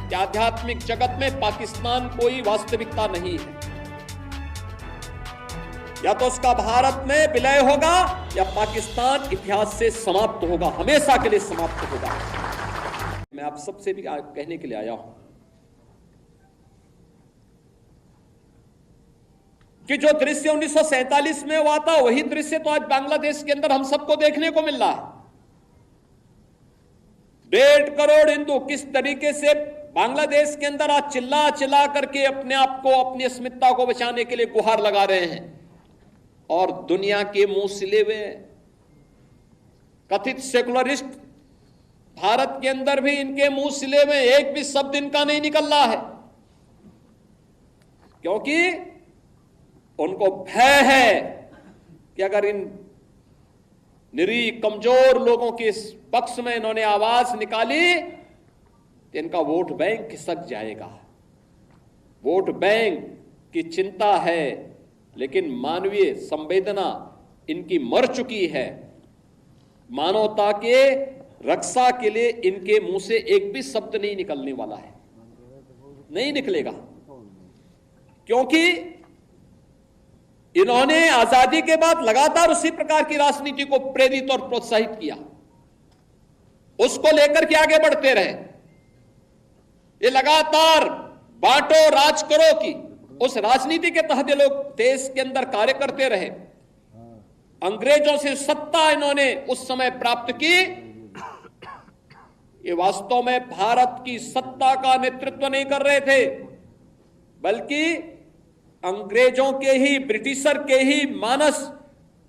कि आध्यात्मिक जगत में पाकिस्तान कोई वास्तविकता नहीं है। या तो उसका भारत में विलय होगा या पाकिस्तान इतिहास से समाप्त होगा, हमेशा के लिए समाप्त होगा। मैं आप सबसे भी कहने के लिए आया हूं कि जो दृश्य 1947 में हुआ था वही दृश्य तो आज बांग्लादेश के अंदर हम सबको देखने को मिल रहा है। 1.5 करोड़ हिंदू किस तरीके से बांग्लादेश के अंदर आज चिल्ला चिल्ला करके अपने आप को, अपनी अस्मिता को बचाने के लिए गुहार लगा रहे हैं, और दुनिया के मुंह सिले हुए कथित सेकुलरिस्ट भारत के अंदर भी इनके मुंह सिले हुए, एक भी शब्द इनका नहीं निकल रहा है, क्योंकि उनको भय है कि अगर इन निरीह कमजोर लोगों के पक्ष में इन्होंने आवाज निकाली तो इनका वोट बैंक खिसक जाएगा। वोट बैंक की चिंता है, लेकिन मानवीय संवेदना इनकी मर चुकी है। मानवता के रक्षा के लिए इनके मुंह से एक भी शब्द नहीं निकलने वाला है, नहीं निकलेगा, क्योंकि इन्होंने आजादी के बाद लगातार उसी प्रकार की राजनीति को प्रेरित और प्रोत्साहित किया, उसको लेकर के आगे बढ़ते रहे। ये लगातार बांटो राज करो की उस राजनीति के तहत ये लोग देश के अंदर कार्य करते रहे। अंग्रेजों से सत्ता इन्होंने उस समय प्राप्त की। ये वास्तव में भारत की सत्ता का नेतृत्व नहीं कर रहे थे, बल्कि अंग्रेजों के ही, ब्रिटिशर के ही मानस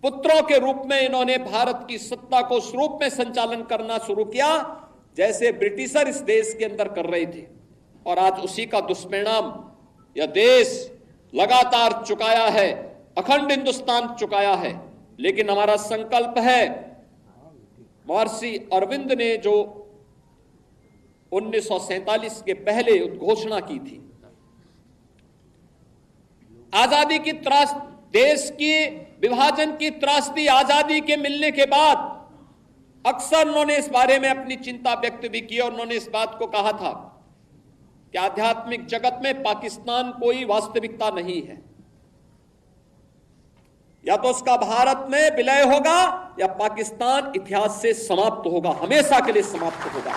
पुत्रों के रूप में इन्होंने भारत की सत्ता को उस रूप में संचालन करना शुरू किया जैसे ब्रिटिशर इस देश के अंदर कर रहे थे। और आज उसी का दुष्परिणाम यह देश लगातार चुकाया है, अखंड हिंदुस्तान चुकाया है। लेकिन हमारा संकल्प है, महर्षि अरविंद ने जो 1947 के पहले उद्घोषणा की थी, आजादी की त्रास, देश की विभाजन की त्रासदी आजादी के मिलने के बाद अक्सर उन्होंने इस बारे में अपनी चिंता व्यक्त भी की, और उन्होंने इस बात को कहा था कि आध्यात्मिक जगत में पाकिस्तान कोई वास्तविकता नहीं है। या तो उसका भारत में विलय होगा या पाकिस्तान इतिहास से समाप्त होगा, हमेशा के लिए समाप्त होगा।